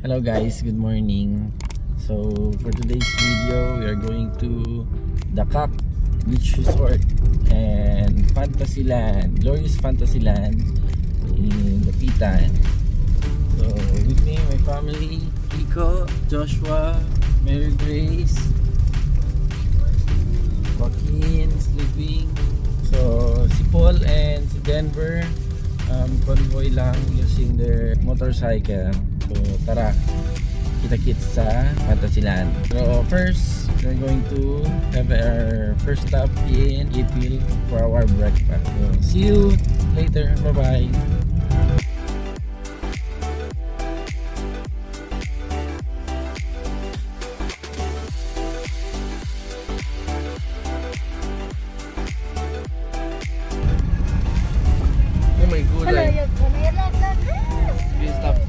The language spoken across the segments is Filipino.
Hello guys, good morning. So for today's video, we are going to Dakak Beach Resort and Fantasyland, Glorious Fantasyland in Dapitan. So with me, my family, Kiko, Joshua, Mary Grace, Joaquin, sleeping. So si Paul and si Denver convoy lang using their motorcycle. So tara, kita-kits sa Fantasyland. So first, we're going to have our first stop in Ipil for our breakfast. So see you later. Bye-bye. Oh my gulay.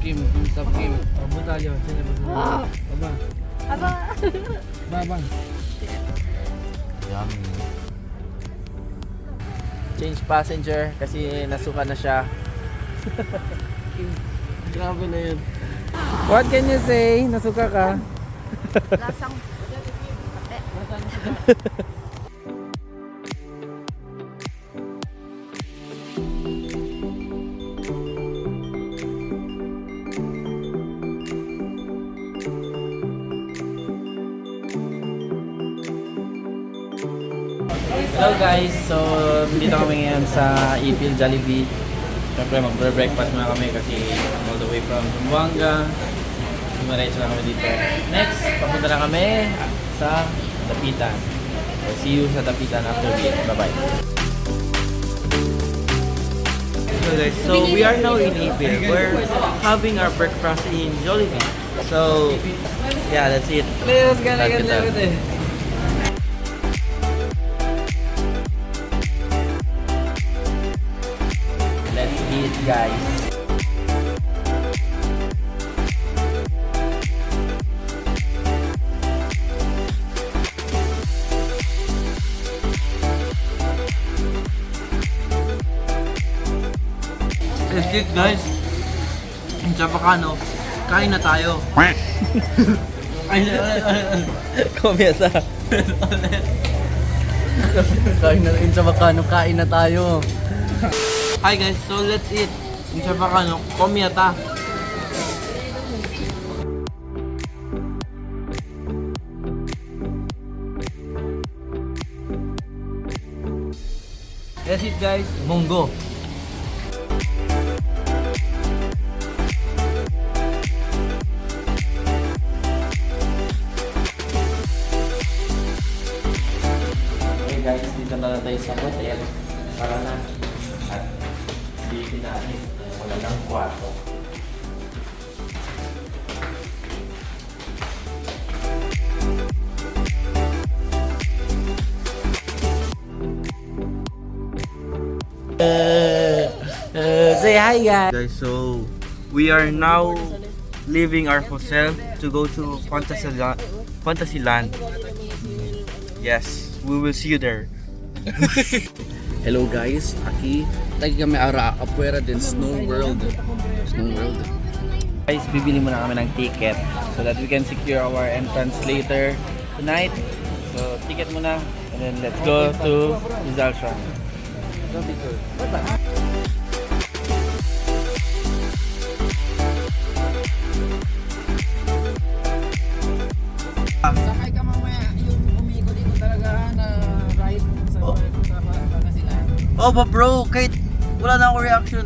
Kim, stop Kim. Abo tayo. Aba. Aba. Baba. Yummy. Change passenger kasi nasuka na siya. Grabe na yun. What can you say? Nasuka ka? Lasang. Hello guys, so dito kami ngayon sa Ipil Jollibee. Siyempre magbre-breakfast muna kami kasi all the way from Zamboanga. Dumaretso na kami dito. Next, papunta na kami sa Dapitan. So, see you sa Dapitan after this. Bye bye. Hello guys, so we are now in Ipil. We're having our breakfast in Jollibee. So yeah, that's it. Dapitan. Let's eat guys. Let's eat guys. In Chabacano, kain na tayo. Kumyasa. Kain na rin sa Bacano, kain na tayo. Hi guys, so let's eat. In Chabacano, komyata. Let's eat guys, munggo. Okay guys, dito na tayo sa hotel. Para na. At dito natin wala ng kwarto. Say hi guys. Guys, so we are now leaving our hotel to go to Fantasyland. Yes, we will see you there. Hello guys, aquí lagi kami ara afuera del Snow World. Guys, bibili muna kami ng ticket so that we can secure our entrance later tonight. So, ticket muna and then let's go to Rizal Shrine. Sakay ka mamaya yung umigo dito talaga na ride sa Fantasyland. Oh, but bro, kahit wala na ako reaction.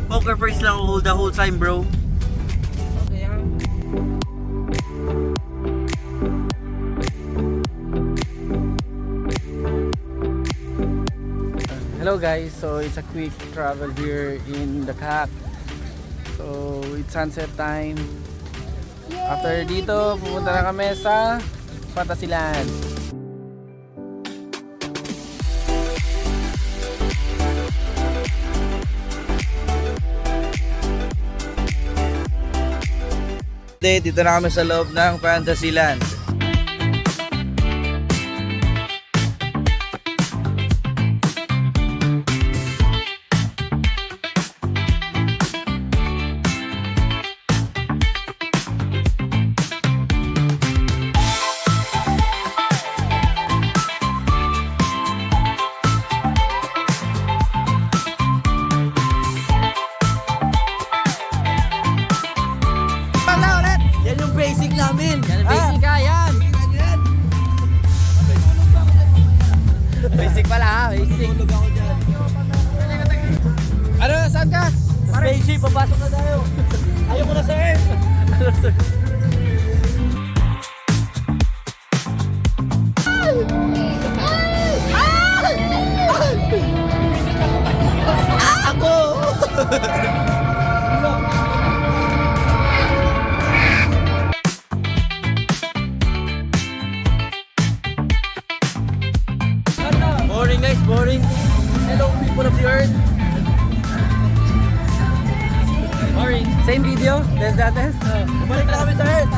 Poker face lang ako the whole time, bro. Okay ha? Hello guys, so it's a quick travel here in Dakak. So, it's sunset time. After dito, pupunta na kami sa Fantasyland. Dito na kami sa loob ng Fantasyland. pala ha, basic. Tulog ako dyan. Ano, saan ka? Spaceship, papasok na tayo. Ayoko na sa Earth. Boring guys, boring. Hello people of the earth. Boring. Same video? There's that test? Bumalik na kami sa earth.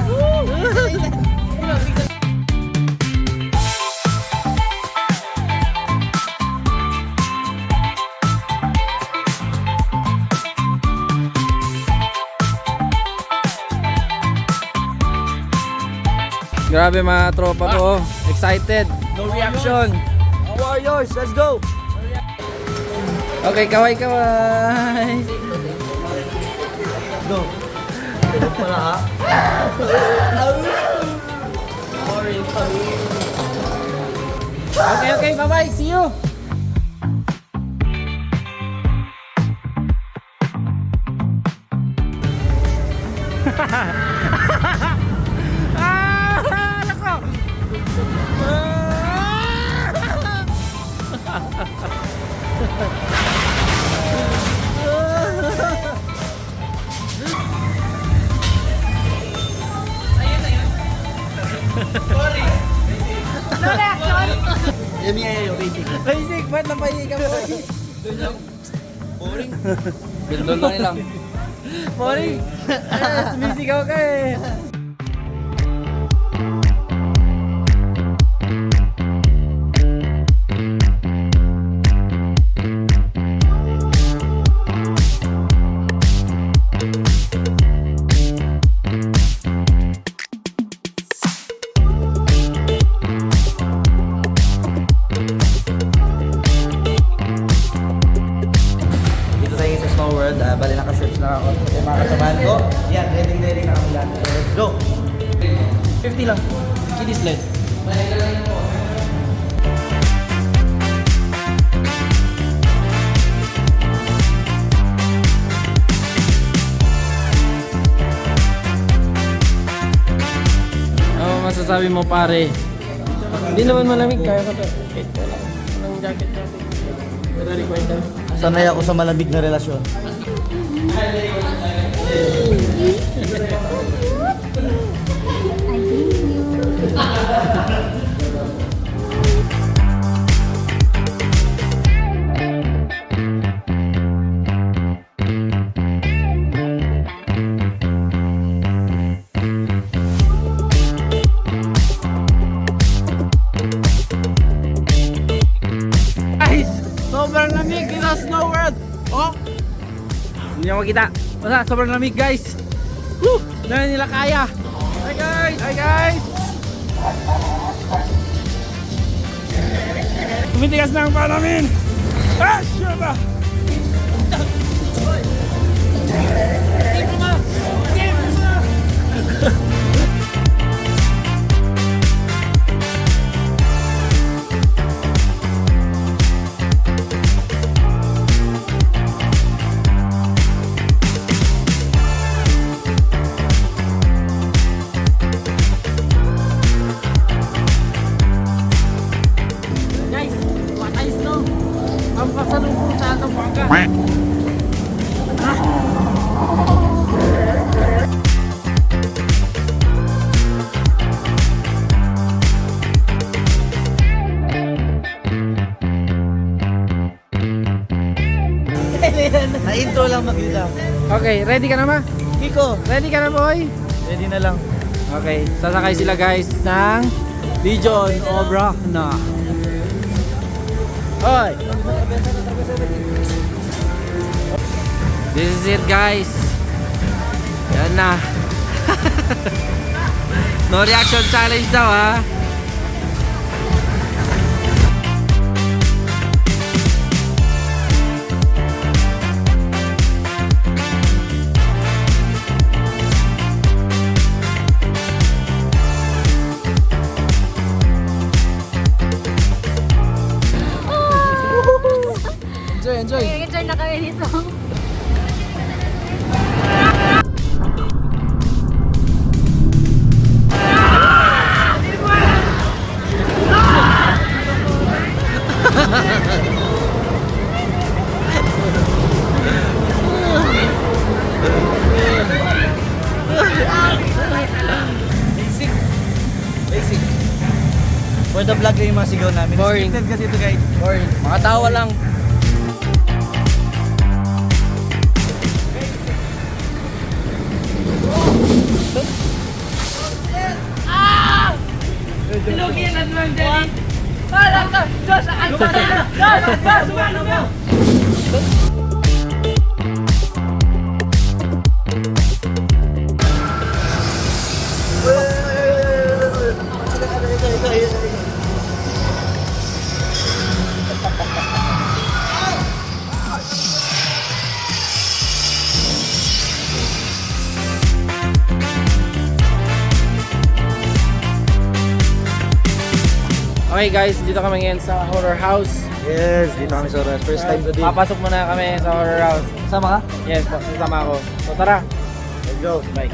Grabe mga tropa ko. Excited. No reaction. Warriors, let's go. Okay, kaway-kaway. Go. Tulog pala ha. Okay, okay. Bye-bye. See you. No reaction? Yan yung basic. Basic, ba't napahingi ka mo? Boring. Doon lang. Morning. Sumisigaw ka eh. Dito tayo sa Snow World. Bali naka-shirts na ako. Kasi mga kasamahan ko. Yan, ready na kami lahat. So let's go. 50 lang. Kiddie sled. Ano masasabi mo pare? Hindi naman malamig, kaya ko to. Kahit walang jacket. Pero required daw. Sanay ako sa malamig na relasyon. Guys, sobrang lamig dito sa Snow World. Oh, hindi nyo makita. Wala, sobrang lamig guys. Woo! Na nila kaya. Hi guys! Hi guys! Tumitigas na ang paa namin. Ah, syaba! Guys, patay snow. Ang pasalubong sa atong bangka. Na-intro lang magdita. Okay, ready ka na ma? Kiko, Ready ka na boy? ready na lang. Okay, sasakay sila guys ng Legion of Rock na. Hoy! This is it guys. Yan na. No reaction challenge daw ha. enjoy. Enjoy na kami dito. Basic. For the vlog lang yung mga sigaw namin. Boring. Scripted kasi ito guys. Boring. Makatawa lang. Okay guys, dito kami ngayon sa horror house. Yes, dito kami sa Oras. First time to din. Papasok muna kami sa horror house. Sama ka? Yes, sasama ako. So tara. Let's go. Bye.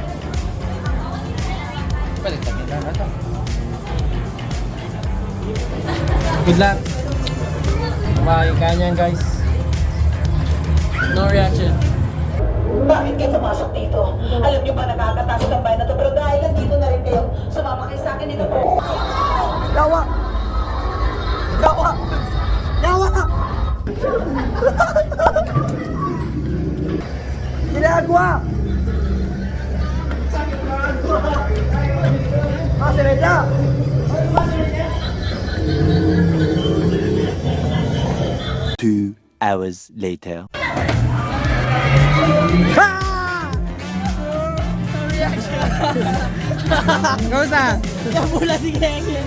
Good luck. Bye, kanyan guys. No reaction. Bakit kayo pumasok dito? Alam niyo ba nakakatakot ang bayan na to, pero dahil nandito na rin kayo, sumama kayo sa akin dito po. Yawa! Yawa! Yawa! Ginagawa! Masereta! 2 hours later. Kamusta? Mula si Gengin.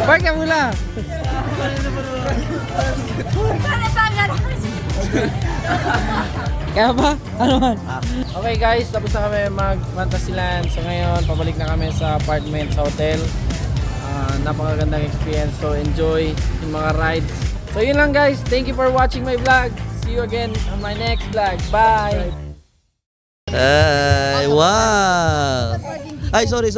Bart ka mula. Kaya ba? Ano man? Okay guys, tapos na kami mag Fantasyland. So ngayon, pabalik na kami sa apartment, sa hotel. Napakagandang experience. So enjoy yung mga rides. So yun lang guys. Thank you for watching my vlog. See you again on my next vlog. Bye! Ay, wow! Ay, sorry.